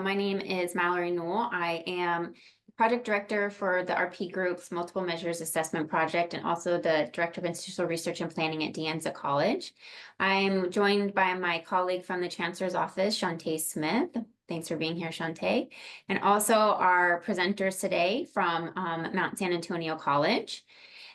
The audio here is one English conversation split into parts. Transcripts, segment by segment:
My name is Mallory Newell. I am project director for the RP Group's Multiple Measures Assessment Project and also the Director of Institutional Research and Planning at De Anza College. I'm joined by my colleague from the Chancellor's Office, Shantae Smith. Thanks for being here, Shantae. And also our presenters today from Mount San Antonio College.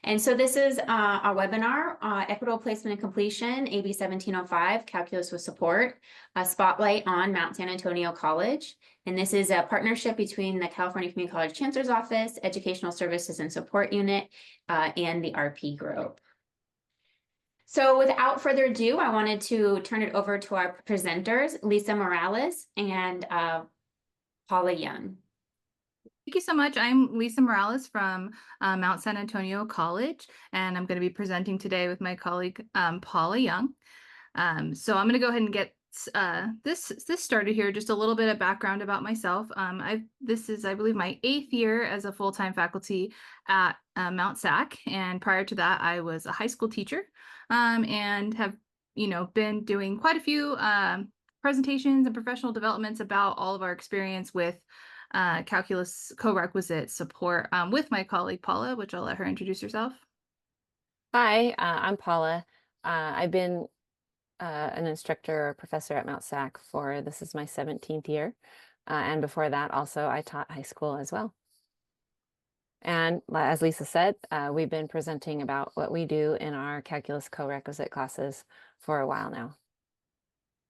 And so this is our webinar, Equitable Placement and Completion, AB 1705, Calculus with Support, a spotlight on Mount San Antonio College. And this is a partnership between the California Community College Chancellor's Office, Educational Services and Support Unit, and the RP Group. So without further ado, I wanted to turn it over to our presenters, Lisa Morales and Paula Young. Thank you so much. I'm Lisa Morales from Mount San Antonio College, and I'm going to be presenting today with my colleague Paula Young. So I'm going to go ahead and get this started here. Just a little bit of background about myself. This is, I believe, my 8th year as a full-time faculty at Mount SAC, and prior to that, I was a high school teacher and have been doing quite a few presentations and professional developments about all of our experience with calculus co-requisite support with my colleague Paula, which I'll let her introduce herself. Hi, I'm Paula. I've been an instructor or professor at Mount SAC for, this is my 17th year. And before that, also, I taught high school as well. And as Lisa said, we've been presenting about what we do in our calculus co-requisite classes for a while now.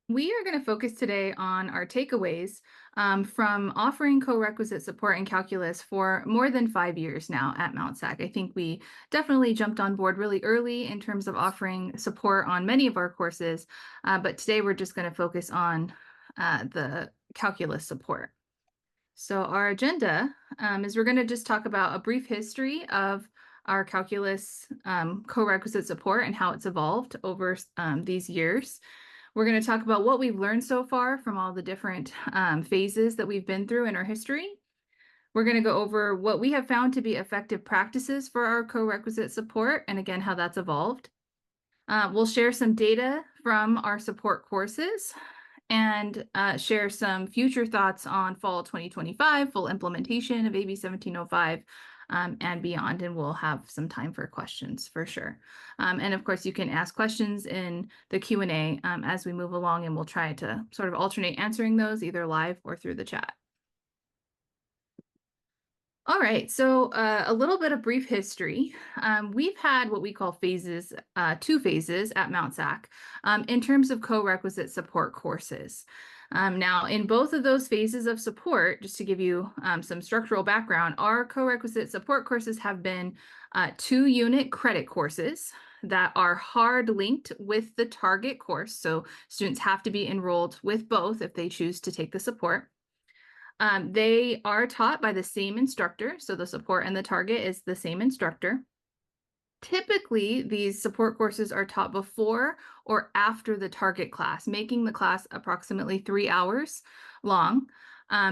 We are going to focus today on our takeaways from offering co-requisite support in calculus for more than 5 years now at Mount SAC. I think we definitely jumped on board really early in terms of offering support on many of our courses, but today we're just going to focus on the calculus support. So our agenda is we're going to just talk about a brief history of our calculus co-requisite support and how it's evolved over these years. We're going to talk about what we've learned so far from all the different phases that we've been through in our history. We're going to go over what we have found to be effective practices for our co-requisite support, and again, how that's evolved. We'll share some data from our support courses and share some future thoughts on fall 2025, full implementation of AB 1705, and beyond, and we'll have some time for questions for sure. And of course, you can ask questions in the Q&A as we move along, and we'll try to sort of alternate answering those either live or through the chat. All right, so a little bit of brief history. We've had what we call phases, 2 phases at Mount SAC in terms of co-requisite support courses. Now, in both of those phases of support, just to give you some structural background, our co-requisite support courses have been 2-unit credit courses that are hard linked with the target course. So students have to be enrolled with both if they choose to take the support. They are taught by the same instructor, so the support and the target is the same instructor. Typically, these support courses are taught before or after the target class, making the class approximately 3 hours long.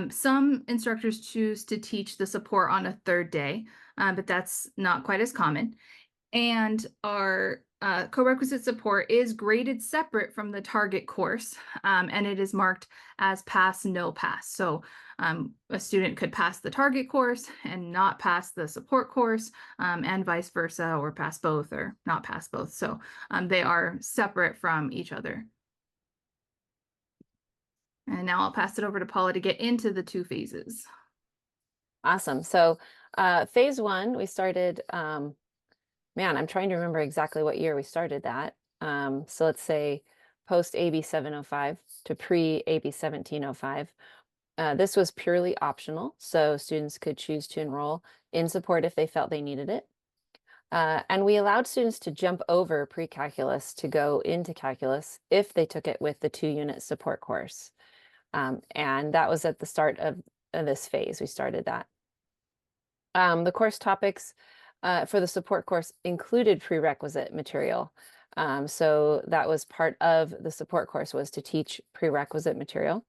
Some instructors choose to teach the support on a 3rd day, but that's not quite as common. And our co-requisite support is graded separate from the target course, and it is marked as pass, no pass. So a student could pass the target course and not pass the support course, and vice versa, or pass both or not pass both. So they are separate from each other. And now I'll pass it over to Paula to get into the 2 phases. Awesome. So phase 1, we started, man, I'm trying to remember exactly what year we started that. So let's say post AB 705 to pre AB 1705. This was purely optional, so students could choose to enroll in support if they felt they needed it. And we allowed students to jump over pre-calculus to go into calculus if they took it with the 2-unit support course. And that was at the start of this phase. We started that. The course topics for the support course included prerequisite material. So that was part of the support course, was to teach prerequisite material.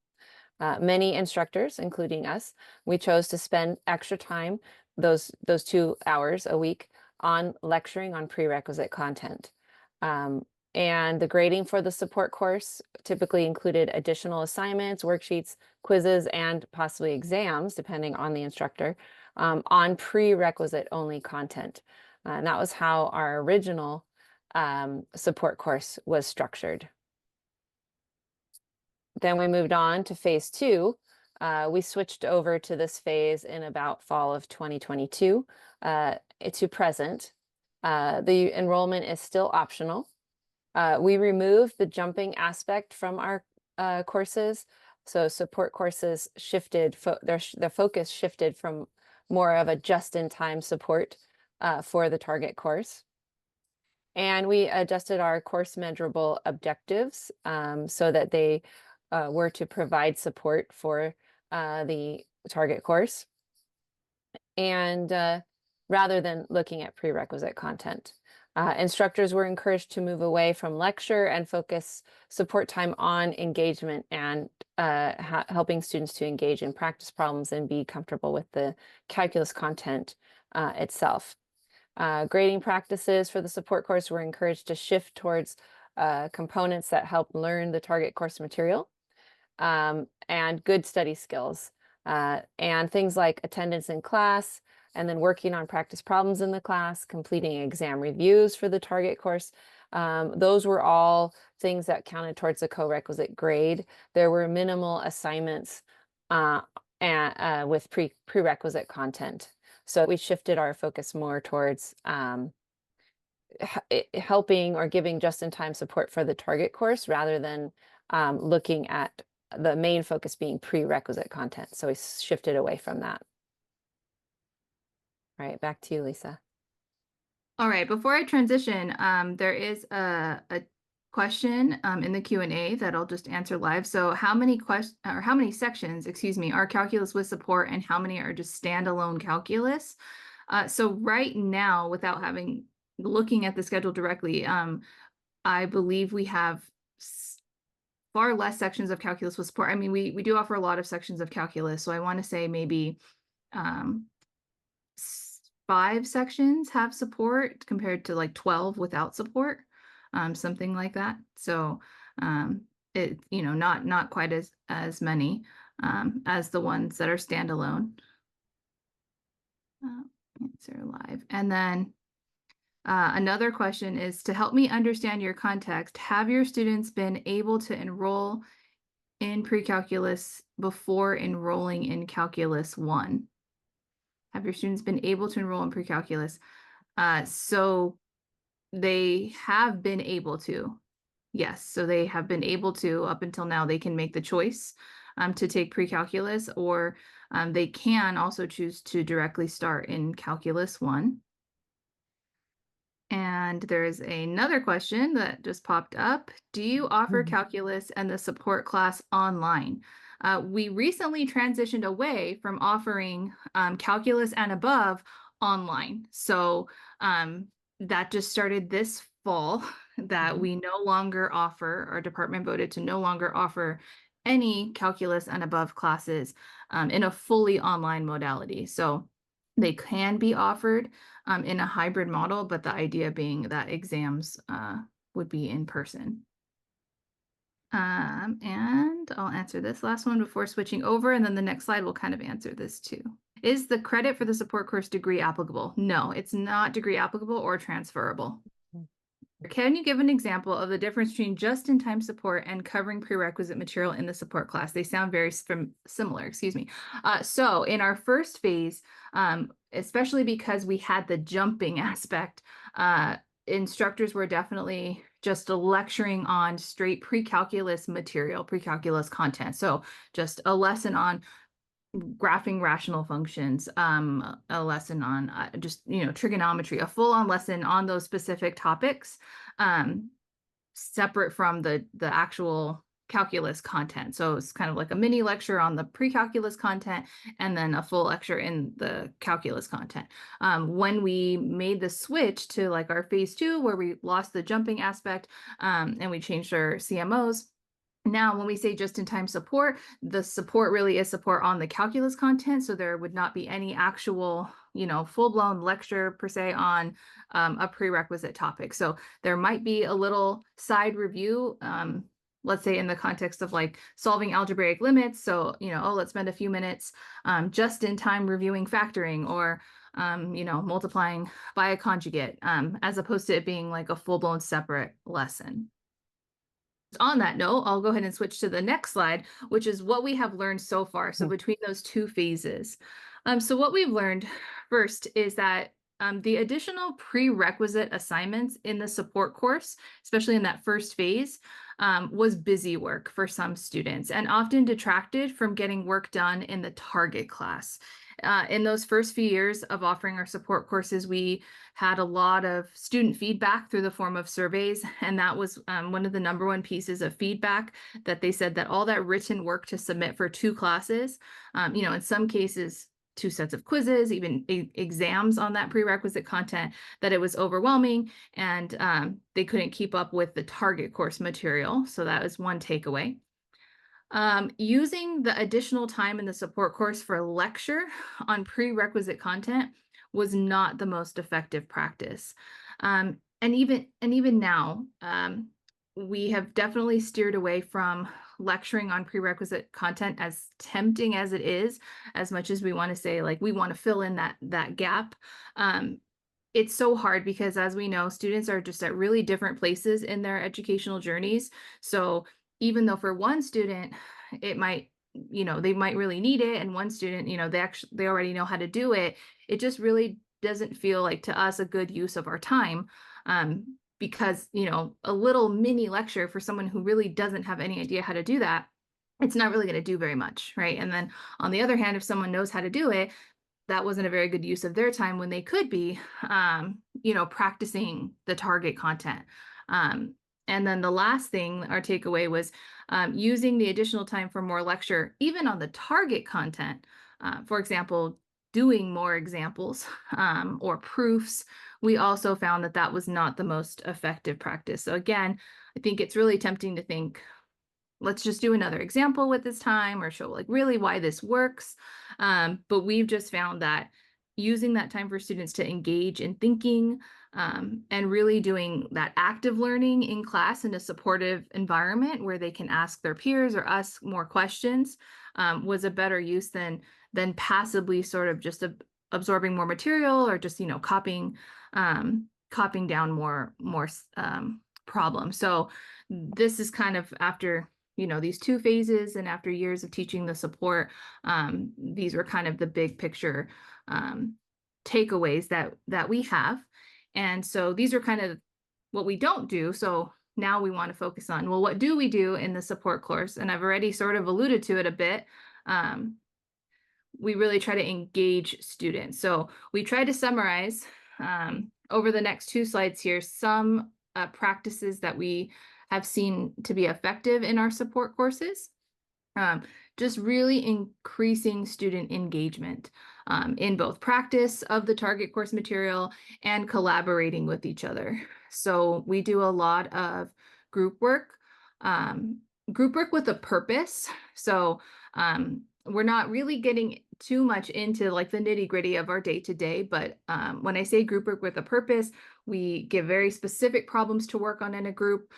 Many instructors, including us, we chose to spend extra time, those 2 hours a week, on lecturing on prerequisite content. And the grading for the support course typically included additional assignments, worksheets, quizzes, and possibly exams, depending on the instructor, on prerequisite only content. And that was how our original support course was structured. Then we moved on to phase 2. We switched over to this phase in about fall of 2022 to present. The enrollment is still optional. We removed the jumping aspect from our courses. So support courses shifted, their focus shifted from more of a just-in-time support for the target course. And we adjusted our course measurable objectives so that they were to provide support for the target course, and rather than looking at prerequisite content. Instructors were encouraged to move away from lecture and focus support time on engagement and helping students to engage in practice problems and be comfortable with the calculus content itself. Grading practices for the support course were encouraged to shift towards components that help learn the target course material and good study skills and things like attendance in class, and then working on practice problems in the class, completing exam reviews for the target course. Those were all things that counted towards the co-requisite grade. There were minimal assignments with prerequisite content. So we shifted our focus more towards helping or giving just-in-time support for the target course rather than looking at the main focus being prerequisite content. So we shifted away from that. All right, back to you, Lisa. All right, before I transition, there is a question in the Q&A that I'll just answer live. So how many sections, excuse me, are calculus with support and how many are just standalone calculus? So right now, without looking at the schedule directly, I believe we have far less sections of calculus with support. I mean, we do offer a lot of sections of calculus. So I want to say maybe 5 sections have support compared to like 12 without support, something like that. So it, not quite as many as the ones that are standalone. Answer live. And then another question is, to help me understand your context, have your students been able to enroll in pre-calculus before enrolling in Calculus 1? Have your students been able to enroll in pre-calculus? So they have been able to. Yes, so they have been able to. Up until now, they can make the choice to take pre-calculus, or they can also choose to directly start in Calculus 1. And there's another question that just popped up. Do you offer calculus and the support class online? We recently transitioned away from offering calculus and above online. So that just started this fall that we no longer offer, our department voted to no longer offer any calculus and above classes in a fully online modality. So they can be offered in a hybrid model, but the idea being that exams would be in person. And I'll answer this last one before switching over, and then the next slide will kind of answer this too. Is the credit for the support course degree applicable? No, it's not degree applicable or transferable. Can you give an example of the difference between just-in-time support and covering prerequisite material in the support class? They sound very similar, excuse me. So in our first phase, especially because we had the jumping aspect, instructors were definitely just lecturing on straight pre-calculus material, pre-calculus content. So just a lesson on graphing rational functions, a lesson on trigonometry, a full-on lesson on those specific topics, separate from the actual calculus content. So it's kind of like a mini lecture on the pre-calculus content and then a full lecture in the calculus content. When we made the switch to like our phase 2, where we lost the jumping aspect and we changed our CMOs, Now, when we say just-in-time support, the support really is support on the calculus content. So there would not be any actual, full-blown lecture per se on a prerequisite topic. So there might be a little side review, let's say in the context of like solving algebraic limits. So, let's spend a few minutes just in time reviewing factoring or, multiplying by a conjugate, as opposed to it being like a full-blown separate lesson. On that note, I'll go ahead and switch to the next slide, which is what we have learned so far. So between those two phases. So what we've learned first is that the additional prerequisite assignments in the support course, especially in that first phase, was busy work for some students and often detracted from getting work done in the target class. In those first few years of offering our support courses, we had a lot of student feedback through the form of surveys, and that was one of the number one pieces of feedback, that they said that all that written work to submit for 2 classes, in some cases 2 sets of quizzes, even exams on that prerequisite content, that it was overwhelming and they couldn't keep up with the target course material. So that was one takeaway. Using the additional time in the support course for lecture on prerequisite content was not the most effective practice. And even now, we have definitely steered away from lecturing on prerequisite content, as tempting as it is, as much as we want to say, like, we want to fill in that gap. It's so hard because, as we know, students are just at really different places in their educational journeys. So even though for one student, it might, they might really need it, and one student, they already know how to do it, it just really doesn't feel like, to us, a good use of our time. Because, a little mini lecture for someone who really doesn't have any idea how to do that, it's not really going to do very much, right? And then on the other hand, if someone knows how to do it, that wasn't a very good use of their time when they could be, practicing the target content. And then the last thing, our takeaway was using the additional time for more lecture, even on the target content. For example, doing more examples or proofs. We also found that that was not the most effective practice. So again, I think it's really tempting to think, let's just do another example with this time, or show like really why this works. But we've just found that using that time for students to engage in thinking and really doing that active learning in class in a supportive environment where they can ask their peers or us more questions was a better use than passively sort of just absorbing more material, or just copying down more problems. So this is kind of after these 2 phases, and after years of teaching the support, these were kind of the big picture takeaways that we have. And so these are kind of what we don't do. So now we want to focus on, well, what do we do in the support course? And I've already sort of alluded to it a bit. We really try to engage students. So we try to summarize over the next 2 slides here some practices that we have seen to be effective in our support courses. Just really increasing student engagement in both practice of the target course material and collaborating with each other. So we do a lot of group work with a purpose. So we're not really getting too much into like the nitty-gritty of our day-to-day, but when I say group work with a purpose, we give very specific problems to work on in a group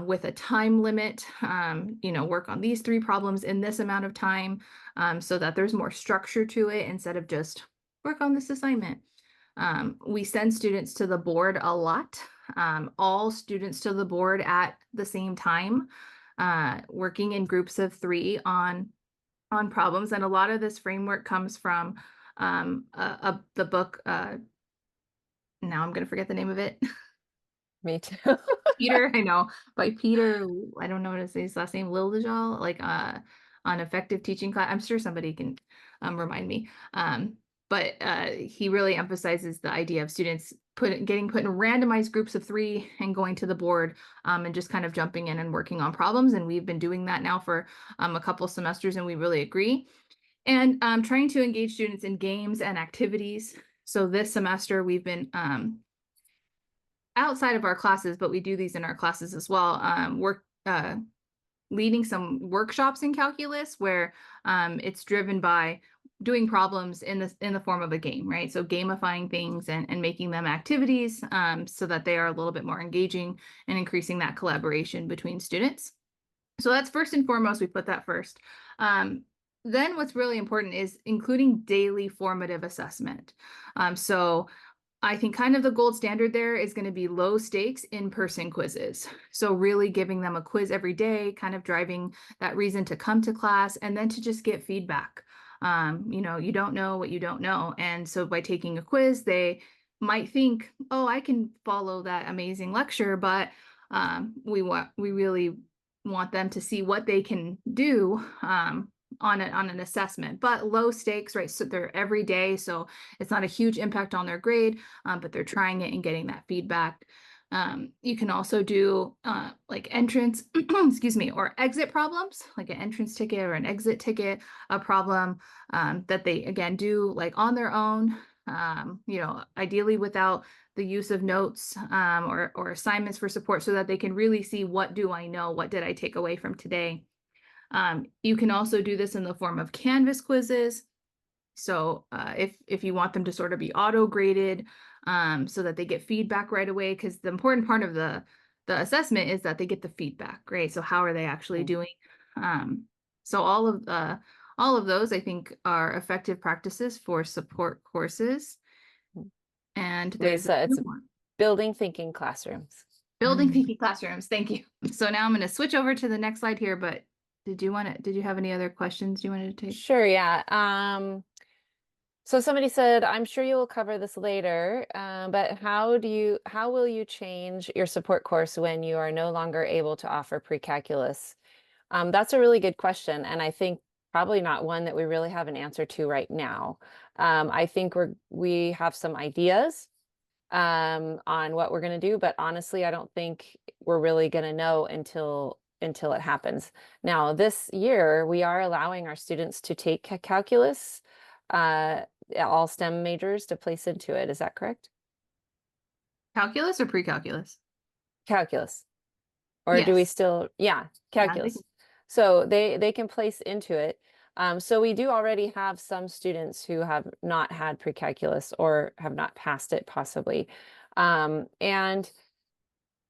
with a time limit, work on these 3 problems in this amount of time, so that there's more structure to it instead of just work on this assignment. We send students to the board a lot, all students to the board at the same time, working in groups of 3 on problems. And a lot of this framework comes from the book, now I'm going to forget the name of it. Me too. Peter, I know, by Peter, I don't know what his last name, Lildajal, like on effective teaching class. I'm sure somebody can remind me. But he really emphasizes the idea of students getting put in randomized groups of 3 and going to the board and just kind of jumping in and working on problems. And we've been doing that now for a couple semesters, and we really agree. And trying to engage students in games and activities. So this semester we've been outside of our classes, but we do these in our classes as well, leading some workshops in calculus where it's driven by doing problems in the form of a game, right? So gamifying things and making them activities so that they are a little bit more engaging and increasing that collaboration between students. So that's first and foremost, we put that first. Then what's really important is including daily formative assessment. So I think kind of the gold standard there is going to be low stakes in-person quizzes. So really giving them a quiz every day, kind of driving that reason to come to class and then to just get feedback. You don't know what you don't know. And so by taking a quiz, they might think, oh, I can follow that amazing lecture, but we really want them to see what they can do on an assessment, but low stakes, right? So they're every day, so it's not a huge impact on their grade, but they're trying it and getting that feedback. You can also do like entrance, excuse me, or exit problems, like an entrance ticket or an exit ticket, a problem that they again do like on their own, ideally without the use of notes or assignments for support so that they can really see what do I know, what did I take away from today. You can also do this in the form of Canvas quizzes. So if you want them to sort of be auto-graded so that they get feedback right away, because the important part of the assessment is that they get the feedback, right? So how are they actually doing? So all of those I think are effective practices for support courses. And there's Lisa, it's one. building thinking classrooms. Building thinking classrooms. Thank you. So now I'm going to switch over to the next slide here, but did you have any other questions you wanted to take? Sure, yeah. So somebody said, I'm sure you will cover this later, but how will you change your support course when you are no longer able to offer pre-calculus? That's a really good question, and I think probably not one that we really have an answer to right now. I think we have some ideas on what we're going to do, but honestly, I don't think we're really going to know until it happens. Now, this year, we are allowing our students to take calculus, all STEM majors to place into it. Is that correct? Calculus or pre-calculus? Calculus. Or do we Yes. still, yeah, Yeah, calculus. So they can place into it. So we do already have some students who have not had pre-calculus or have not passed it possibly. And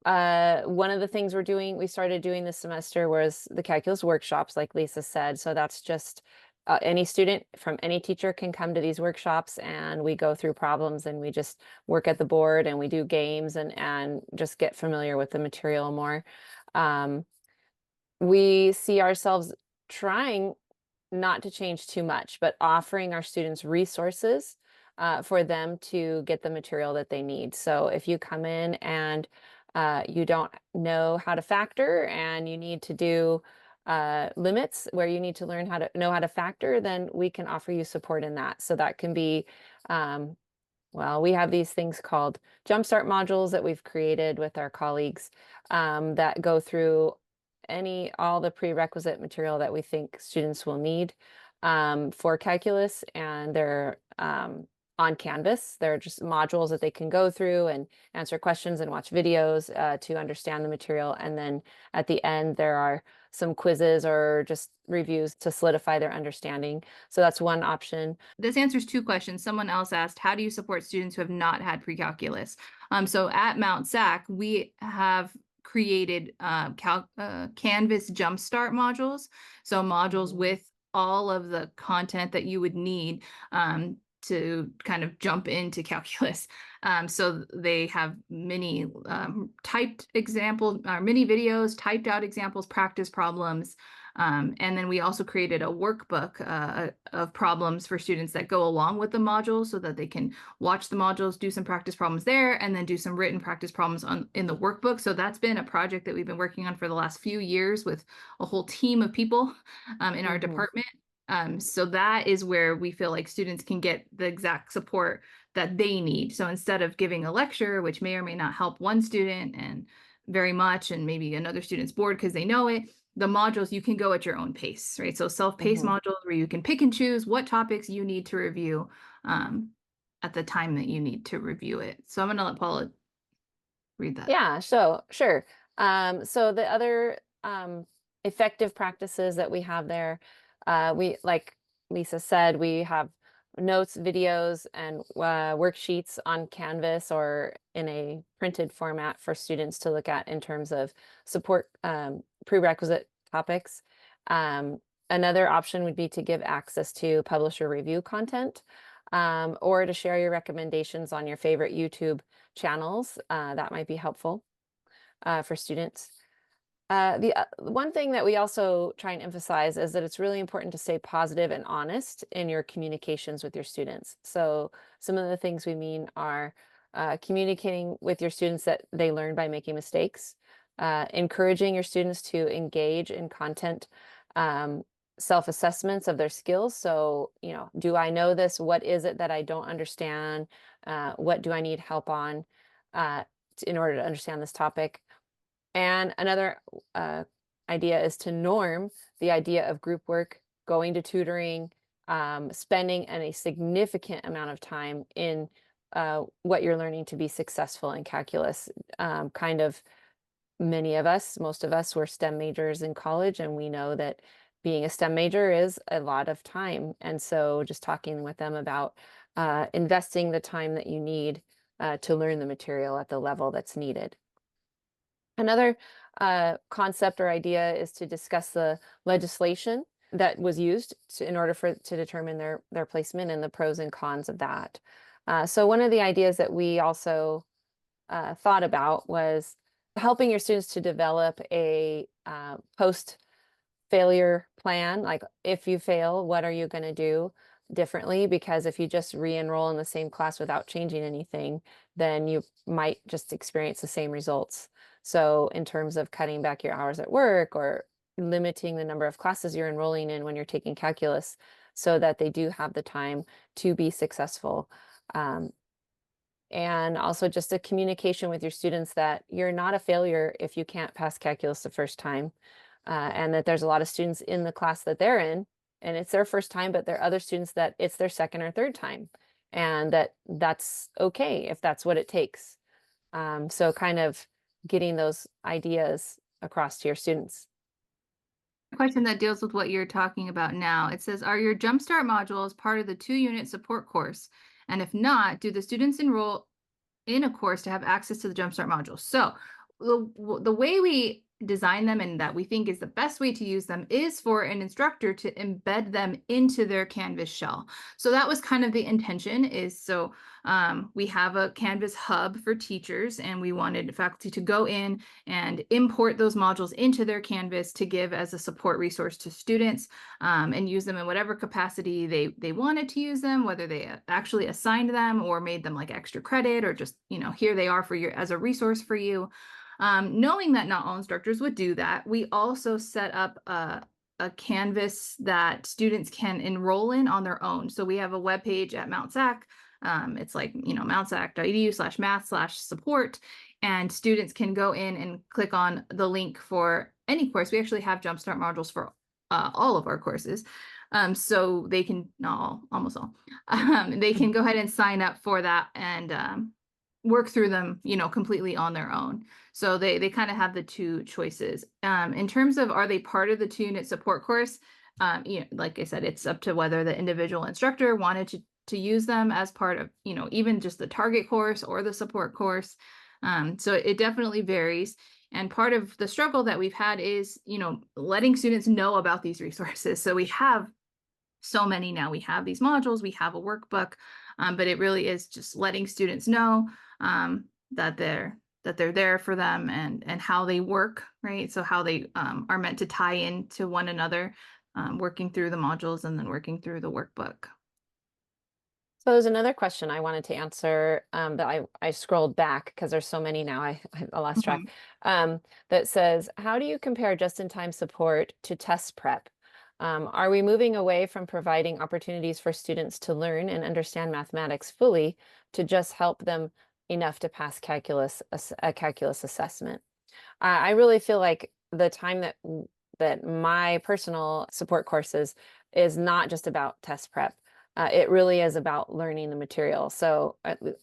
one of the things we started doing this semester was the calculus workshops, like Lisa said. So that's just any student from any teacher can come to these workshops and we go through problems and we just work at the board and we do games and just get familiar with the material more. We see ourselves trying not to change too much, but offering our students resources for them to get the material that they need. So if you come in and you don't know how to factor and you need to do limits where you need to learn how to factor, then we can offer you support in that. So that can be, well, we have these things called Jumpstart modules that we've created with our colleagues that go through all the prerequisite material that we think students will need for calculus, and they're on Canvas. They're just modules that they can go through and answer questions and watch videos to understand the material. And then at the end, there are some quizzes or just reviews to solidify their understanding. So that's one option. This answers two questions. Someone else asked, how do you support students who have not had pre-calculus? So at Mount SAC, we have created Canvas Jumpstart modules. So modules with all of the content that you would need to kind of jump into calculus. So they have many typed examples, many videos, typed out examples, practice problems. And then we also created a workbook of problems for students that go along with the modules so that they can watch the modules, do some practice problems there, and then do some written practice problems in the workbook. So that's been a project that we've been working on for the last few years with a whole team of people in our department. So that is where we feel like students can get the exact support that they need. So instead of giving a lecture, which may or may not help one student and very much, and maybe another student's bored because they know it, the modules, you can go at your own pace, right? So self-paced modules where you can pick and choose what topics you need to review at the time that you need to review it. So I'm going to let Paula read that. Yeah, so sure. So the other effective practices that we have there. We, like Lisa said, we have notes, videos, and worksheets on Canvas or in a printed format for students to look at in terms of support prerequisite topics. Another option would be to give access to publisher review content, or to share your recommendations on your favorite YouTube channels. That might be helpful for students. The one thing that we also try and emphasize is that it's really important to stay positive and honest in your communications with your students. So some of the things we mean are communicating with your students that they learn by making mistakes, encouraging your students to engage in content, self-assessments of their skills. So, do I know this? What is it that I don't understand? What do I need help on in order to understand this topic? And another idea is to norm the idea of group work, going to tutoring, spending a significant amount of time in what you're learning to be successful in calculus. Most of us were STEM majors in college, and we know that being a STEM major is a lot of time. And so just talking with them about investing the time that you need to learn the material at the level that's needed. Another concept or idea is to discuss the legislation that was used in order to determine their placement and the pros and cons of that. So one of the ideas that we also thought about was helping your students to develop a post-failure plan. Like, if you fail, what are you going to do differently? Because if you just re-enroll in the same class without changing anything, then you might just experience the same results. So in terms of cutting back your hours at work or limiting the number of classes you're enrolling in when you're taking calculus so that they do have the time to be successful. And also just a communication with your students that you're not a failure if you can't pass calculus the first time. And that there's a lot of students in the class that they're in, and it's their first time, but there are other students that it's their second or third time, and that's okay if that's what it takes. So kind of getting those ideas across to your students. Question that deals with what you're talking about now. It says, are your Jumpstart modules part of the 2-unit support course? And if not, do the students enroll in a course to have access to the Jumpstart modules? So the way we design them, and that we think is the best way to use them, is for an instructor to embed them into their Canvas shell. So that was kind of the intention, is so we have a Canvas hub for teachers, and we wanted faculty to go in and import those modules into their Canvas to give as a support resource to students, and use them in whatever capacity they wanted to use them, whether they actually assigned them or made them like extra credit, or just, here they are for your as a resource for you. Knowing that not all instructors would do that, we also set up a Canvas that students can enroll in on their own. So we have a web page at Mount SAC. It's like, mountsac.edu/math/support, and students can go in and click on the link for any course. We actually have Jumpstart modules for all of our courses. So they can, not all, almost all, they can go ahead and sign up for that and work through them, completely on their own. So they kind of have the two choices. In terms of, are they part of the 2-unit support course? Like I said, it's up to whether the individual instructor wanted to use them as part of, even just the target course or the support course. So it definitely varies. And part of the struggle that we've had is, letting students know about these resources. So we have so many now. We have these modules, we have a workbook, but it really is just letting students know that they're there for them, and how they work, right? So how they are meant to tie into one another, working through the modules and then working through the workbook. So there's another question I wanted to answer that I scrolled back because there's so many now, I lost track, that says, how do you compare just-in-time support to test prep? Are we moving away from providing opportunities for students to learn and understand mathematics fully to just help them enough to pass a calculus assessment? I really feel like the time that my personal support courses is not just about test prep. It really is about learning the material. So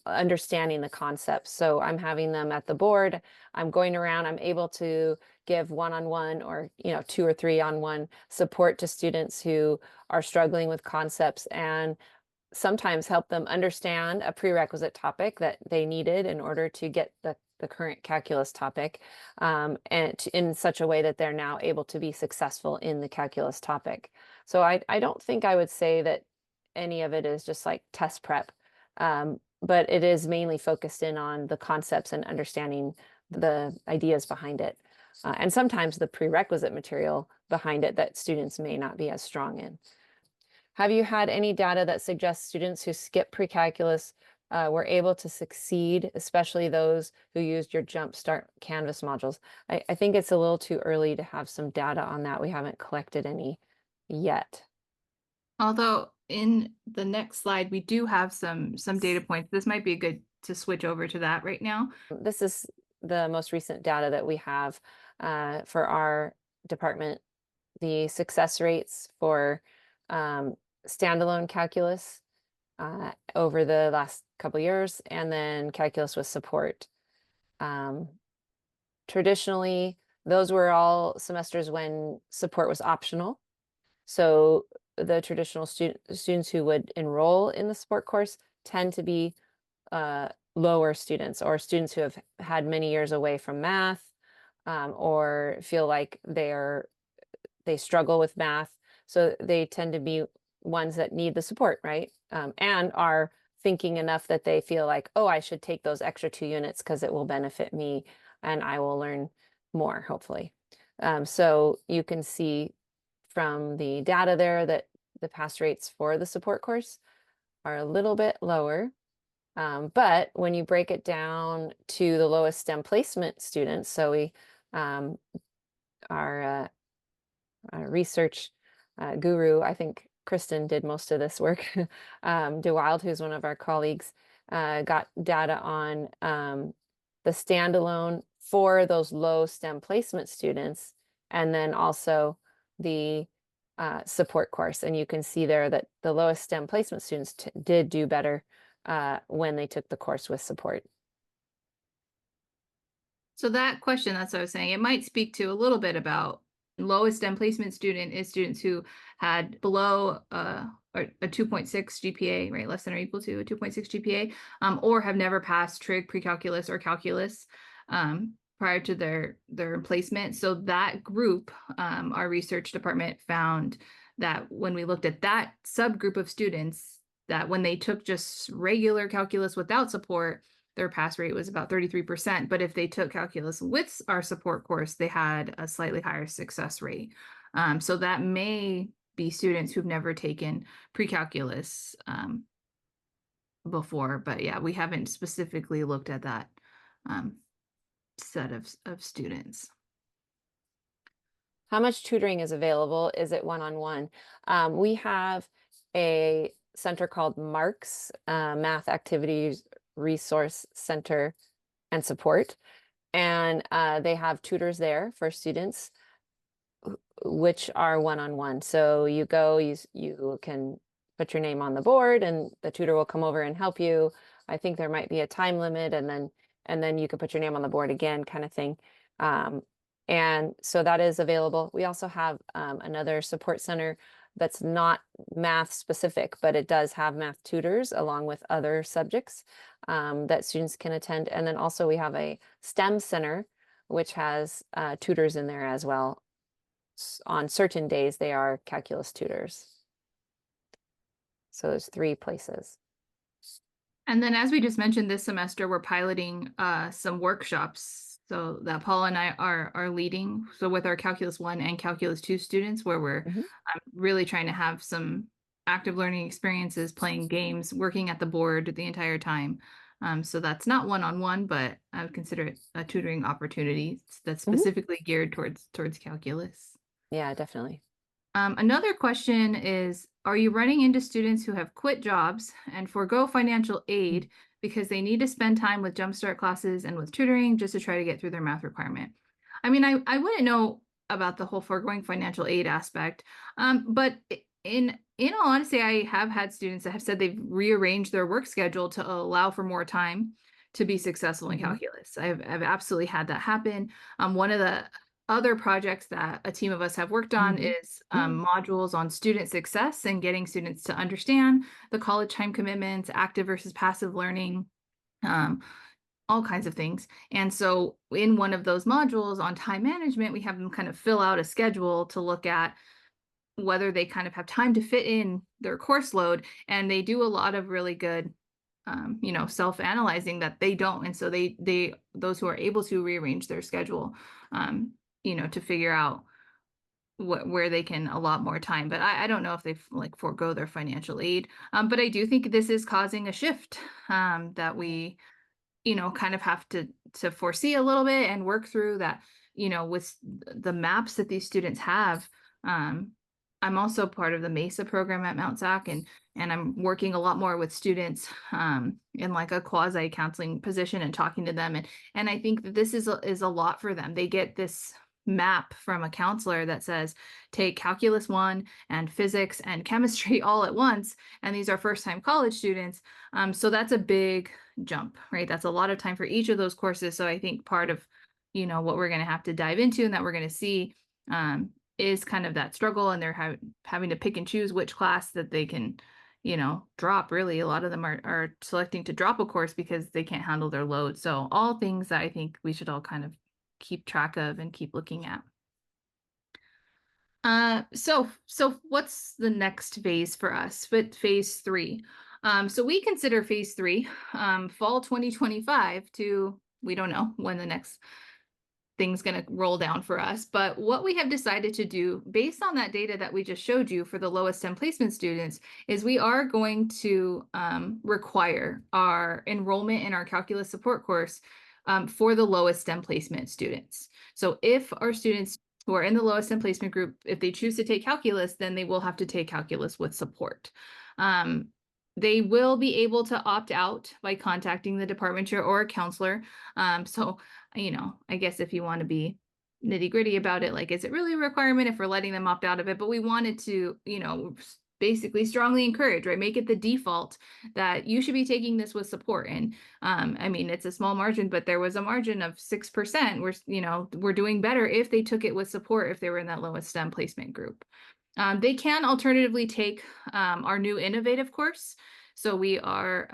understanding the concepts. So I'm having them at the board. I'm going around. I'm able to give one-on-one or, 2 or 3-on-1 support to students who are struggling with concepts, and sometimes help them understand a prerequisite topic that they needed in order to get the current calculus topic, and in such a way that they're now able to be successful in the calculus topic. So I don't think I would say that any of it is just like test prep, but it is mainly focused in on the concepts and understanding the ideas behind it, and sometimes the prerequisite material behind it that students may not be as strong in. Have you had any data that suggests students who skip pre-calculus were able to succeed, especially those who used your Jumpstart Canvas modules? I think it's a little too early to have some data on that. We haven't collected any yet. Although in the next slide, we do have some data points. This might be good to switch over to that right now. This is the most recent data that we have for our department. The success rates for standalone calculus over the last couple years, and then calculus with support. Traditionally, those were all semesters when support was optional. So the traditional students who would enroll in the support course tend to be lower students, or students who have had many years away from math, or feel like they struggle with math. So they tend to be ones that need the support, right? And are thinking enough that they feel like, oh, I should take those extra 2 units because it will benefit me and I will learn more, hopefully. So you can see from the data there that the pass rates for the support course are a little bit lower. But when you break it down to the lowest STEM placement students, so we our research guru, I think Kristen did most of this work. DeWild, who's one of our colleagues, got data on the standalone for those low STEM placement students, and then also the support course. And you can see there that the lowest STEM placement students did do better when they took the course with support. So that question, that's what I was saying, it might speak to a little bit about lowest STEM placement student is students who had below or a 2.6 GPA, right? Less than or equal to a 2.6 GPA, or have never passed trig, pre-calculus, or calculus prior to their placement. So that group, our research department found that when we looked at that subgroup of students, that when they took just regular calculus without support, their pass rate was about 33%. But if they took calculus with our support course, they had a slightly higher success rate. So that may be students who've never taken pre-calculus before, but yeah, we haven't specifically looked at that set of students. How much tutoring is available? Is it one-on-one? We have a center called MARCS, Math Activities Resource Center and Support. And they have tutors there for students, which are one-on-one. So you go, you can put your name on the board and the tutor will come over and help you. I think there might be a time limit, and then you can put your name on the board again, kind of thing. And so that is available. We also have another support center that's not math specific, but it does have math tutors along with other subjects that students can attend. And then also we have a STEM center, which has tutors in there as well. On certain days, they are calculus tutors. So there's 3 places. And then, as we just mentioned, this semester we're piloting some workshops, so that Paula and I are leading. So with our Calculus 1 and Calculus 2 students, where we're really trying to have some active learning experiences, playing games, working at the board the entire time. So that's not one-on-one, but I would consider it a tutoring opportunity that's specifically geared towards calculus. Yeah, definitely. Another question is, are you running into students who have quit jobs and forego financial aid because they need to spend time with Jumpstart classes and with tutoring just to try to get through their math requirement? I mean, I wouldn't know about the whole foregoing financial aid aspect, but in in all honesty, I have had students that have said they've rearranged their work schedule to allow for more time to be successful in calculus. I've absolutely had that happen. One of the other projects that a team of us have worked on is modules on student success and getting students to understand the college time commitments, active versus passive learning, all kinds of things. And so in one of those modules on time management, we have them kind of fill out a schedule to look at whether they kind of have time to fit in their course load. And they do a lot of really good self-analyzing that they don't. And so they those who are able to rearrange their schedule, to figure out where they can allot more time. But I don't know if they like forego their financial aid. But I do think this is causing a shift that we kind of have to foresee a little bit and work through that, with the maps that these students have. I'm also part of the MESA program at Mount SAC, and I'm working a lot more with students in like a quasi counseling position and talking to them. And I think that this is a lot for them. They get this map from a counselor that says, take calculus 1 and physics and chemistry all at once. And these are first time college students. So that's a big jump, right? That's a lot of time for each of those courses. So I think part of, what we're going to have to dive into and that we're going to see is kind of that struggle, and they're having to pick and choose which class that they can, drop. Really, a lot of them are selecting to drop a course because they can't handle their load. So all things that I think we should all kind of keep track of and keep looking at. So what's the next phase for us? But phase 3. So we consider phase 3 fall 2025 to, we don't know when the next thing's going to roll down for us. But what we have decided to do based on that data that we just showed you for the lowest STEM placement students is we are going to require our enrollment in our calculus support course for the lowest STEM placement students. So if our students who are in the lowest STEM placement group, if they choose to take calculus, then they will have to take calculus with support. They will be able to opt out by contacting the department chair or a counselor. So, I guess if you want to be nitty gritty about it, like, is it really a requirement if we're letting them opt out of it? But we wanted to, basically strongly encourage, right? Make it the default that you should be taking this with support. And it's a small margin, but there was a margin of 6%. We're doing better if they took it with support, if they were in that lowest STEM placement group. They can alternatively take our new innovative course. So we are,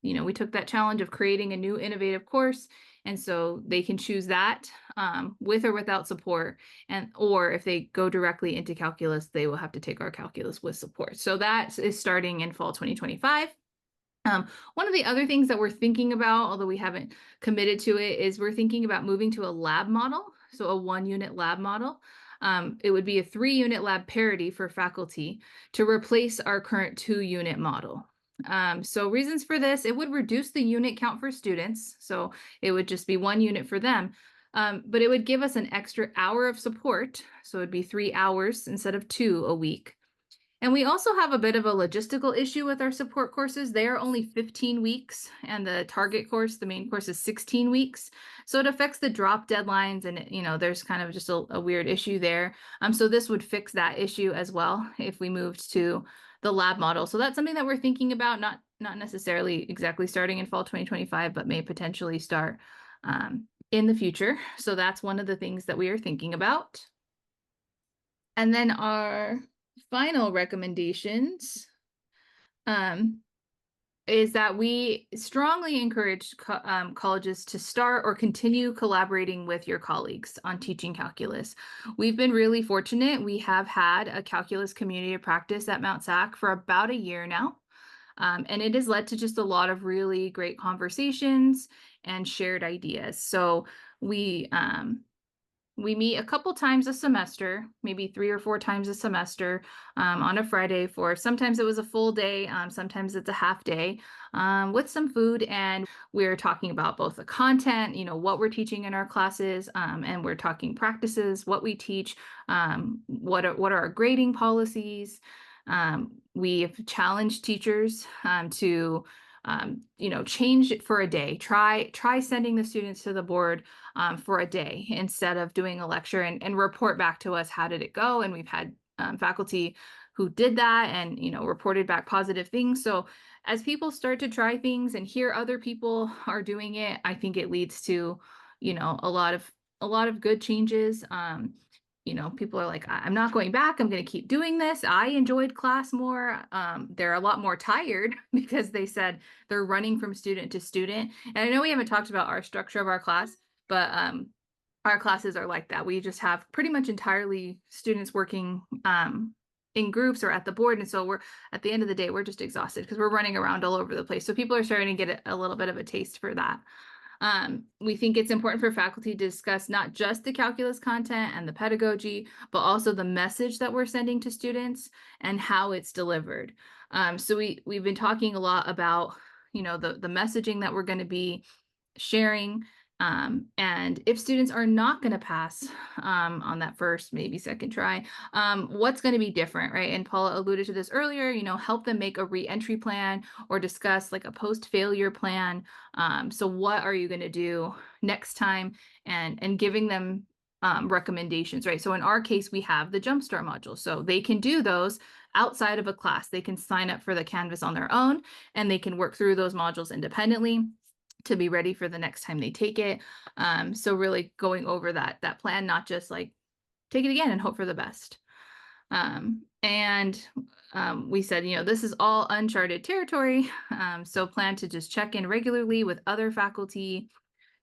we took that challenge of creating a new innovative course. And so they can choose that with or without support. Or if they go directly into calculus, they will have to take our calculus with support. So that is starting in fall 2025. One of the other things that we're thinking about, although we haven't committed to it, is we're thinking about moving to a lab model. So a 1-unit lab model. It would be a 3-unit lab parity for faculty to replace our current 2-unit model. So reasons for this, it would reduce the unit count for students. So it would just be 1 unit for them, but it would give us an extra hour of support. So it'd be 3 hours instead of 2 a week. And we also have a bit of a logistical issue with our support courses. They are only 15 weeks, and the target course, the main course, is 16 weeks. So it affects the drop deadlines, and there's kind of just a weird issue there. So this would fix that issue as well if we moved to the lab model. So that's something that we're thinking about, not necessarily exactly starting in fall 2025, but may potentially start in the future. So that's one of the things that we are thinking about. And then our final recommendations is that we strongly encourage colleges to start or continue collaborating with your colleagues on teaching calculus. We've been really fortunate. We have had a calculus community of practice at Mount SAC for about a year now. And it has led to just a lot of really great conversations and shared ideas. So we meet a couple times a semester, maybe 3 or 4 times a semester on a Friday sometimes it was a full day, sometimes it's a half day with some food. And we're talking about both the content, what we're teaching in our classes, and we're talking practices, what we teach, what are our grading policies. We've challenged teachers to change it for a day. Try sending the students to the board for a day instead of doing a lecture, and report back to us how did it go. And we've had faculty who did that and, reported back positive things. So as people start to try things and hear other people are doing it, I think it leads to, a lot of good changes. People are like, I'm not going back. I'm going to keep doing this. I enjoyed class more. They're a lot more tired because they said they're running from student to student. And I know we haven't talked about our structure of our class, but our classes are like that. We just have pretty much entirely students working in groups or at the board. And so we're at the end of the day, we're just exhausted because we're running around all over the place. So people are starting to get a little bit of a taste for that. We think it's important for faculty to discuss not just the calculus content and the pedagogy, but also the message that we're sending to students and how it's delivered. So we've been talking a lot about, the messaging that we're going to be sharing. And if students are not going to pass on that first, maybe second try, what's going to be different, right? And Paula alluded to this earlier, help them make a re-entry plan or discuss like a post-failure plan. So what are you going to do next time, and giving them recommendations, right? So in our case, we have the Jumpstart module. So they can do those outside of a class. They can sign up for the Canvas on their own, and they can work through those modules independently to be ready for the next time they take it. So really going over that plan, not just like take it again and hope for the best. We said, this is all uncharted territory. So plan to just check in regularly with other faculty,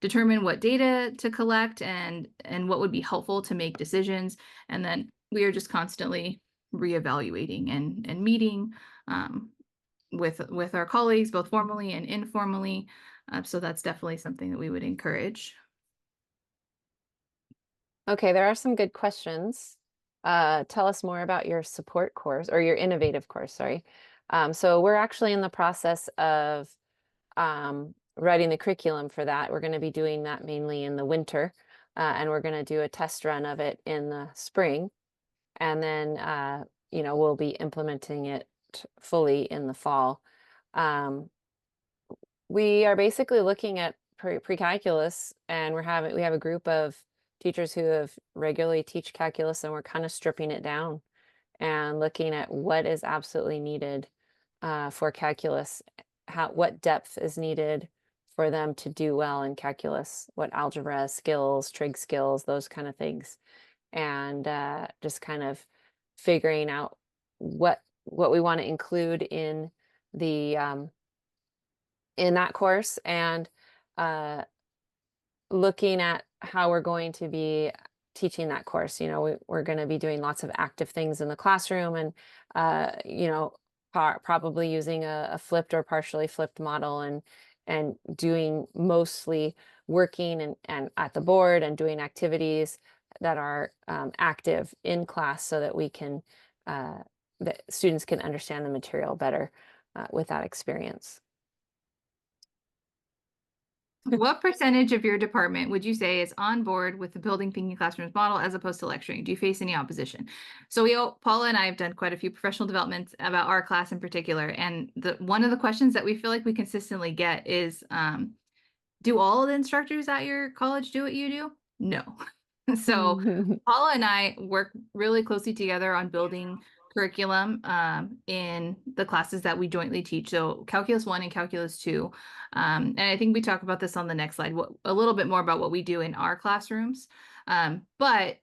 determine what data to collect and what would be helpful to make decisions. And then we are just constantly reevaluating and meeting with our colleagues, both formally and informally. So that's definitely something that we would encourage. Okay, there are some good questions. Tell us more about your support course, or your innovative course, sorry. So we're actually in the process of writing the curriculum for that. We're going to be doing that mainly in the winter, and we're going to do a test run of it in the spring. And then, we'll be implementing it fully in the fall. We are basically looking at pre-calculus, and we have a group of teachers who have regularly teach calculus, and we're kind of stripping it down and looking at what is absolutely needed for calculus, what depth is needed for them to do well in calculus, what algebra skills, trig skills, those kind of things, and just kind of figuring out what we want to include in the in that course, and looking at how we're going to be teaching that course. We're going to be doing lots of active things in the classroom, and probably using a flipped or partially flipped model, and doing mostly working and at the board and doing activities that are active in class, so that we can that students can understand the material better with that experience. What percentage of your department would you say is on board with the building thinking classrooms model as opposed to lecturing? Do you face any opposition? So Paula and I have done quite a few professional developments about our class in particular. And one of the questions that we feel like we consistently get is, do all of the instructors at your college do what you do? No. So Paula and I work really closely together on building curriculum in the classes that we jointly teach. So Calculus 1 and Calculus 2. And I think we talk about this on the next slide, a little bit more about what we do in our classrooms. But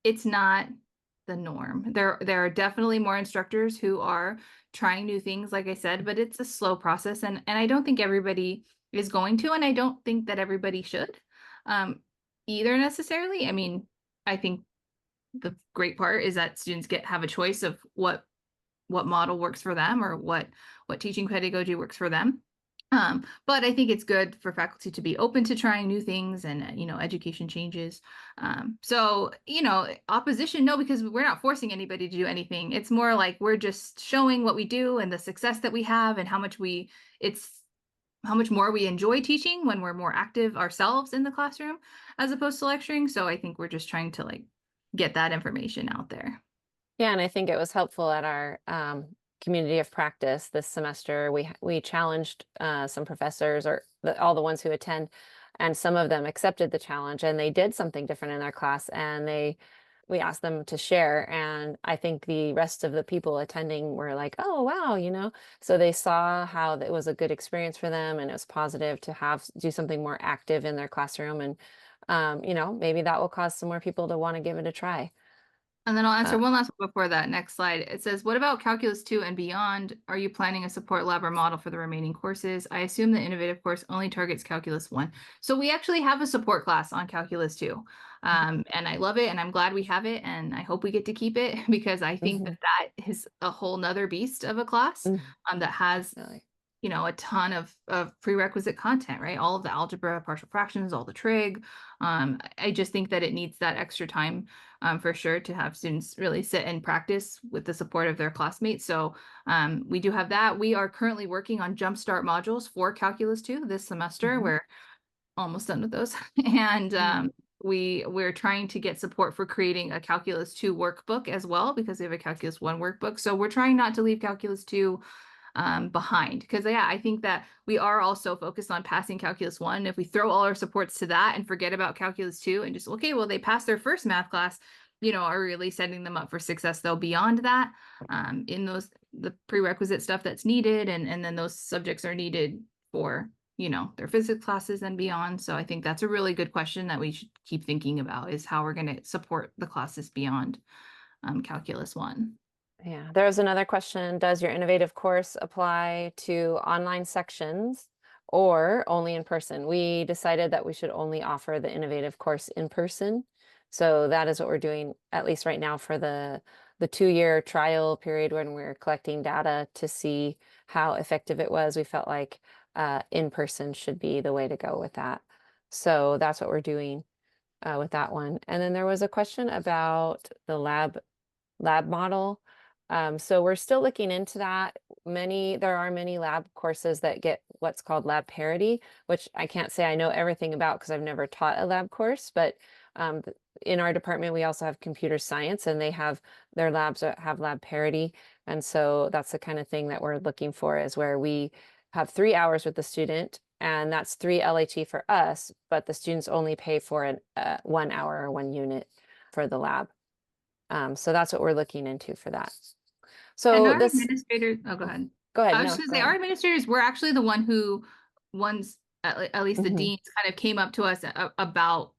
it's not the norm. There are definitely more instructors who are trying new things, like I said, but it's a slow process. And I don't think everybody is going to, and I don't think that everybody should either necessarily. I mean, I think the great part is that students have a choice of what model works for them, or what teaching pedagogy works for them. But I think it's good for faculty to be open to trying new things, and education changes. So opposition, no, because we're not forcing anybody to do anything. It's more like we're just showing what we do and the success that we have, and how much more we enjoy teaching when we're more active ourselves in the classroom as opposed to lecturing. So I think we're just trying to get that information out there. Yeah, and I think it was helpful at our community of practice this semester. We challenged some professors, or all the ones who attend, and some of them accepted the challenge, and they did something different in their class, and they we asked them to share, and I think the rest of the people attending were like, oh wow, so they saw how it was a good experience for them, and it was positive to do something more active in their classroom, and maybe that will cause some more people to want to give it a try. And then I'll answer one last one before that. Next slide. It says, what about Calculus 2 and beyond? Are you planning a support lab or model for the remaining courses? I assume the innovative course only targets Calculus 1. So we actually have a support class on Calculus 2. And I love it, and I'm glad we have it, and I hope we get to keep it because I think that is a whole nother beast of a class that has a ton of prerequisite content, right? All of the algebra, partial fractions, all the trig. I just think that it needs that extra time for sure to have students really sit and practice with the support of their classmates. So we do have that. We are currently working on Jumpstart modules for Calculus 2 this semester. We're almost done with those. And we're trying to get support for creating a Calculus 2 workbook as well, because we have a Calculus 1 workbook. So we're trying not to leave Calculus 2 behind, because I think that we are also focused on passing Calculus 1. If we throw all our supports to that and forget about Calculus 2 and just, okay, well, they passed their first math class, are really setting them up for success though beyond that, in the prerequisite stuff that's needed, and then those subjects are needed for their physics classes and beyond. So I think that's a really good question that we should keep thinking about, is how we're going to support the classes beyond Calculus 1. Yeah, there was another question. Does your innovative course apply to online sections or only in person? We decided that we should only offer the innovative course in person. So that is what we're doing, at least right now, for the 2-year trial period when we're collecting data to see how effective it was. We felt like in person should be the way to go with that. So that's what we're doing with that one. And then there was a question about the lab model. So we're still looking into that. There are many lab courses that get what's called lab parity, which I can't say I know everything about because I've never taught a lab course, but in our department, we also have computer science, and their labs have lab parity. And so that's the kind of thing that we're looking for, is where we have 3 hours with the student, and that's 3 LHE for us, but the students only pay for 1 hour or 1 unit for the lab. So that's what we're looking into for that. So and our administrators, go ahead. Go ahead. I was just gonna say, our administrators were actually the ones, at least the deans, kind of came up to us about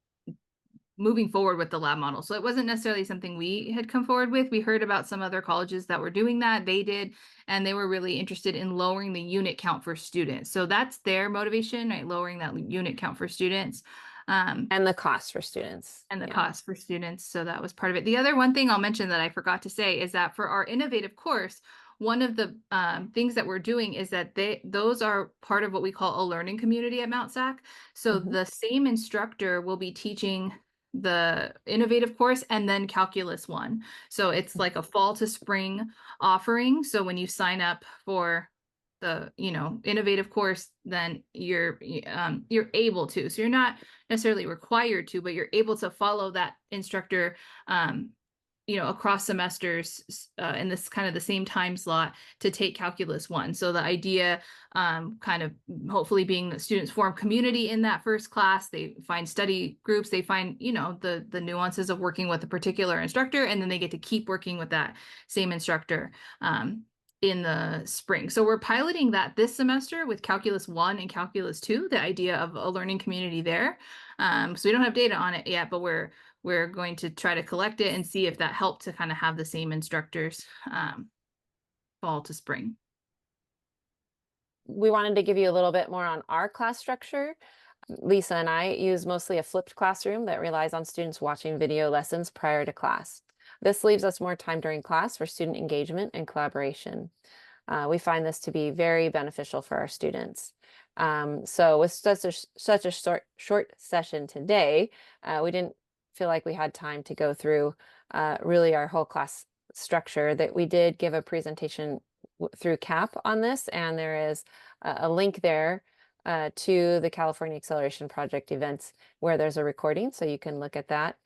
moving forward with the lab model. So it wasn't necessarily something we had come forward with. We heard about some other colleges that were doing that. They did, and they were really interested in lowering the unit count for students. So that's their motivation, right? Lowering that unit count for students. And the cost for students. And the cost for students. So that was part of it. The other one thing I'll mention that I forgot to say is that for our innovative course, one of the things that we're doing is that those are part of what we call a learning community at Mount SAC. So the same instructor will be teaching the innovative course and then Calculus 1. So it's like a fall to spring offering. So when you sign up for the innovative course, then you're able to, so you're not necessarily required to, but you're able to follow that instructor across semesters in this kind of the same time slot to take Calculus 1. So the idea kind of hopefully being that students form community in that first class, they find study groups, they find the nuances of working with a particular instructor, and then they get to keep working with that same instructor in the spring. So we're piloting that this semester with Calculus 1 and Calculus 2, the idea of a learning community there. So we don't have data on it yet, but we're going to try to collect it and see if that helped to kind of have the same instructors fall to spring. We wanted to give you a little bit more on our class structure. Lisa and I use mostly a flipped classroom that relies on students watching video lessons prior to class. This leaves us more time during class for student engagement and collaboration. We find this to be very beneficial for our students. So with such a short session today, we didn't feel like we had time to go through really our whole class structure. That we did give a presentation through CAP on this, and there is a link there to the California Acceleration Project events where there's a recording, so you can look at that.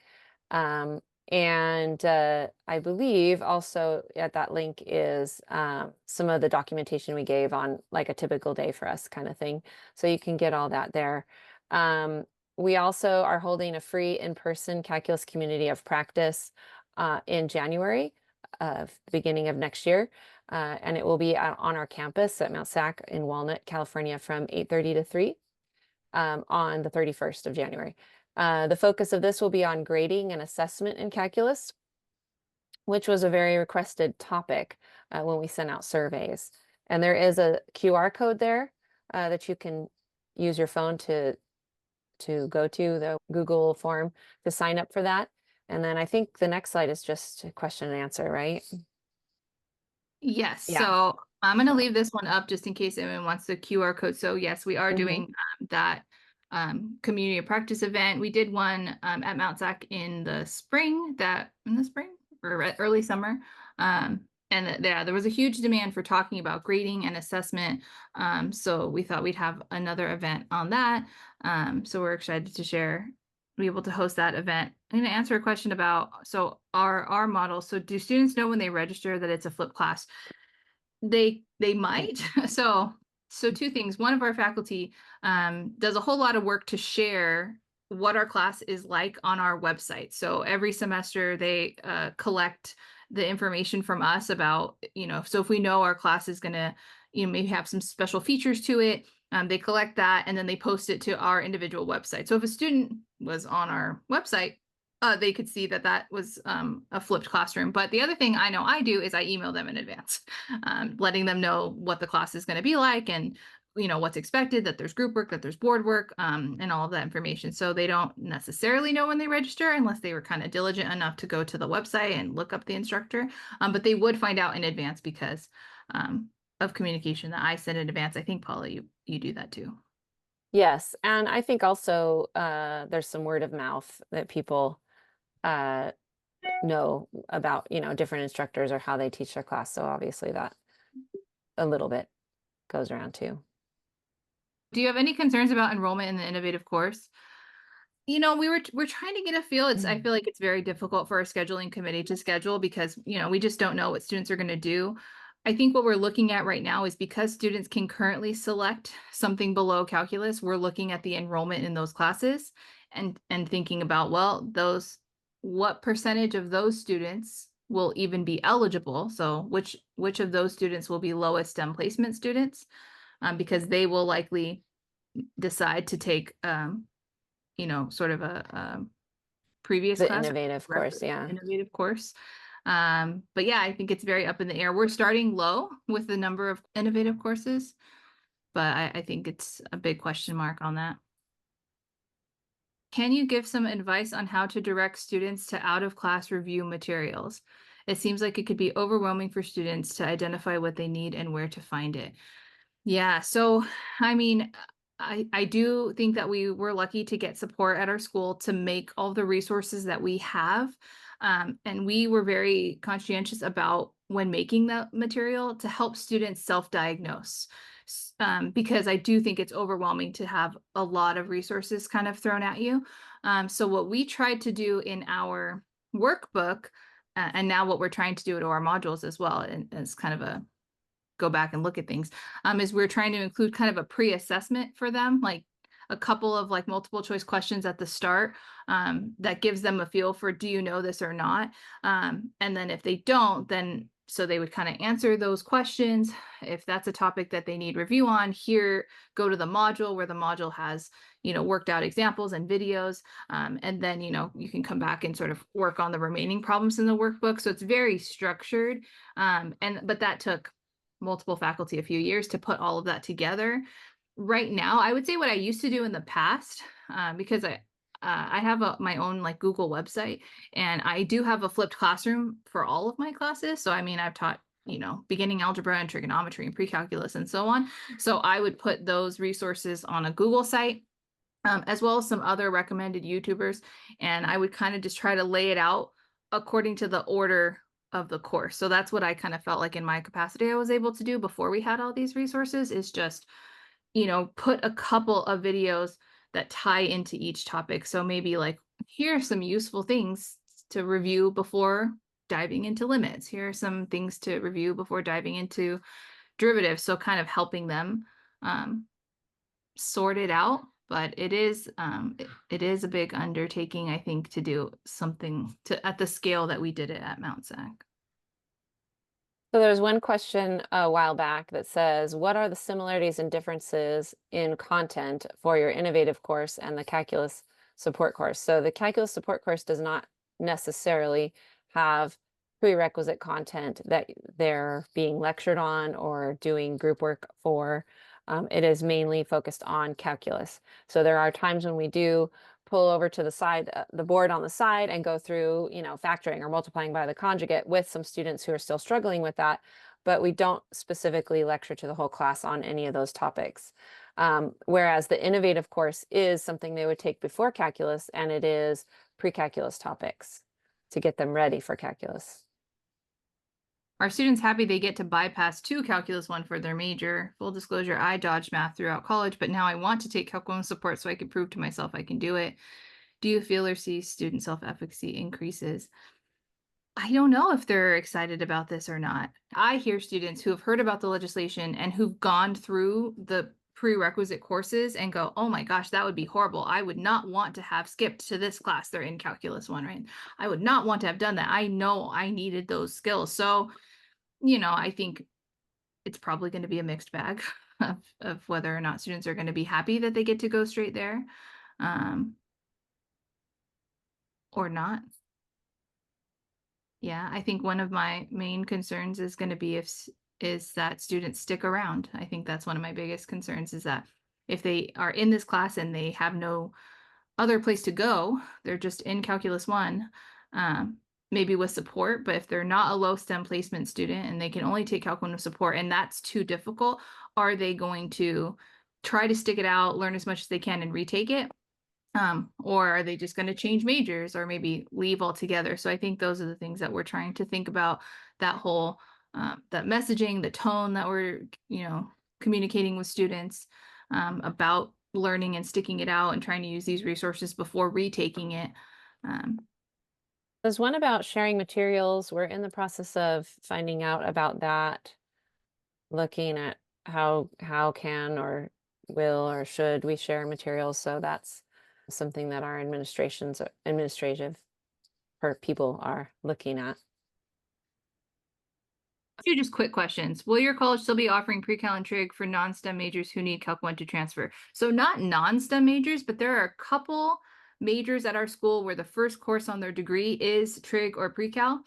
And I believe also at that link is some of the documentation we gave on like a typical day for us kind of thing. So you can get all that there. We also are holding a free in-person calculus community of practice in January, beginning of next year. And it will be on our campus at Mount SAC in Walnut, California from 8:30 to 3 on the 31st of January. The focus of this will be on grading and assessment in calculus, which was a very requested topic when we sent out surveys. And there is a QR code there that you can use your phone to go to the Google form to sign up for that. And then I think the next slide is just a question and answer, right? Yes, Yeah. so I'm gonna leave this one up just in case anyone wants the QR code. So yes, we are doing that community of practice event. We did one at Mount SAC in the spring, or early summer. And yeah, there was a huge demand for talking about grading and assessment. So we thought we'd have another event on that. So we're excited to be able to host that event. I'm going to answer a question about, so our model. So do students know when they register that it's a flipped class? They might. So two things. One of our faculty does a whole lot of work to share what our class is like on our website. So every semester they collect the information from us about, so if we know our class is going to, maybe have some special features to it, they collect that and then they post it to our individual website. So if a student was on our website, they could see that that was a flipped classroom. But the other thing I know I do is I email them in advance, letting them know what the class is going to be like and what's expected, that there's group work, that there's board work, and all of that information. So they don't necessarily know when they register unless they were kind of diligent enough to go to the website and look up the instructor. But they would find out in advance because of communication that I send in advance. I think, Paula, you do that too. Yes, and I think also there's some word of mouth that people know about, different instructors or how they teach their class. So obviously that a little bit goes around too. Do you have any concerns about enrollment in the innovative course? We're trying to get a feel. I feel like it's very difficult for our scheduling committee to schedule because, we just don't know what students are going to do. I think what we're looking at right now is because students can currently select something below calculus, we're looking at the enrollment in those classes and thinking about, well, what percentage of those students will even be eligible? So which of those students will be lowest STEM placement students? Because they will likely decide to take sort of a previous The class, innovative course, yeah. innovative course. But yeah, I think it's very up in the air. We're starting low with the number of innovative courses, but I think it's a big question mark on that. Can you give some advice on how to direct students to out-of-class review materials? It seems like it could be overwhelming for students to identify what they need and where to find it. Yeah, so I mean, I do think that we were lucky to get support at our school to make all the resources that we have. And we were very conscientious about when making the material to help students self-diagnose. Because I do think it's overwhelming to have a lot of resources kind of thrown at you. So what we tried to do in our workbook, and now what we're trying to do to our modules as well, and as kind of a go back and look at things, is we're trying to include kind of a pre-assessment for them, like a couple of like multiple choice questions at the start that gives them a feel for, do you know this or not? And then if they don't, then so they would kind of answer those questions. If that's a topic that they need review on, here, go to the module where the module has, worked out examples and videos. And then, you can come back and sort of work on the remaining problems in the workbook. So it's very structured. But that took multiple faculty a few years to put all of that together. Right now, I would say what I used to do in the past, because I have my own like Google website, and I do have a flipped classroom for all of my classes. So I mean, I've taught beginning algebra and trigonometry and pre-calculus and so on. So I would put those resources on a Google site, as well as some other recommended YouTubers, and I would kind of just try to lay it out according to the order of the course. So that's what I kind of felt like in my capacity I was able to do before we had all these resources, is just put a couple of videos that tie into each topic. So maybe like, here are some useful things to review before diving into limits. Here are some things to review before diving into derivatives. So kind of helping them sort it out but it is a big undertaking, I think, to do something at the scale that we did it at Mount Sac. So there's one question a while back that says, what are the similarities and differences in content for your innovative course and the calculus support course? So the calculus support course does not necessarily have prerequisite content that they're being lectured on or doing group work for. It is mainly focused on calculus. So there are times when we do pull over to the side, the board on the side, and go through, factoring or multiplying by the conjugate with some students who are still struggling with that, but we don't specifically lecture to the whole class on any of those topics. Whereas the innovative course is something they would take before calculus, and it is pre-calculus topics to get them ready for calculus. Are students happy they get to bypass 2 Calculus 1 for their major? Full disclosure, I dodged math throughout college, but now I want to take Calc 1 support so I can prove to myself I can do it. Do you feel or see student self-efficacy increases? I don't know if they're excited about this or not. I hear students who have heard about the legislation and who've gone through the prerequisite courses and go, oh my gosh, that would be horrible. I would not want to have skipped to this class. They're in Calculus 1, right? I would not want to have done that. I know I needed those skills. So I think it's probably going to be a mixed bag of whether or not students are going to be happy that they get to go straight there or not. Yeah, I think one of my main concerns is going to be is that students stick around. I think that's one of my biggest concerns, is that if they are in this class and they have no other place to go, they're just in Calculus 1, maybe with support, but if they're not a low STEM placement student and they can only take Calc 1 with support and that's too difficult, are they going to try to stick it out, learn as much as they can and retake it? Or are they just going to change majors or maybe leave altogether? So I think those are the things that we're trying to think about, that whole, that messaging, the tone that we're, communicating with students about learning and sticking it out and trying to use these resources before retaking it. There's one about sharing materials. We're in the process of finding out about that, looking at how can or will or should we share materials. So that's something that our administrative people are looking at. Few just quick questions. Will your college still be offering pre-cal and trig for non-STEM majors who need Calc 1 to transfer? So not non-STEM majors, but there are a couple majors at our school where the first course on their degree is trig or pre-cal.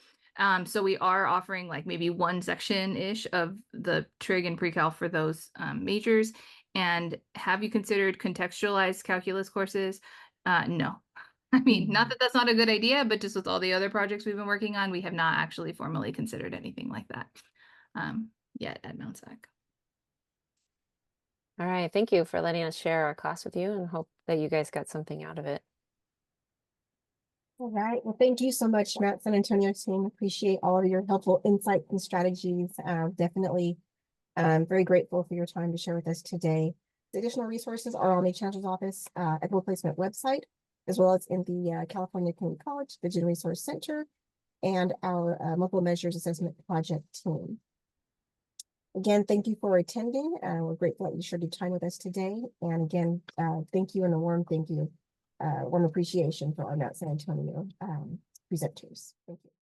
So we are offering like maybe one section-ish of the trig and pre-cal for those majors. And have you considered contextualized calculus courses? No. I mean, not that that's not a good idea, but just with all the other projects we've been working on, we have not actually formally considered anything like that yet at Mount Sac. All right. Thank you for letting us share our class with you, and hope that you guys got something out of it. All right. Well, thank you so much, Mount San Antonio team. Appreciate all of your helpful insights and strategies. Definitely very grateful for your time to share with us today. The additional resources are on the Chancellor's Office Equitable Placement website, as well as in the California Community College Vision Resource Center and our Multiple Measures Assessment Project team. Again, thank you for attending. We're grateful that you shared your time with us today. And again, thank you and a warm thank you, warm appreciation for our Mount San Antonio presenters. Thank you.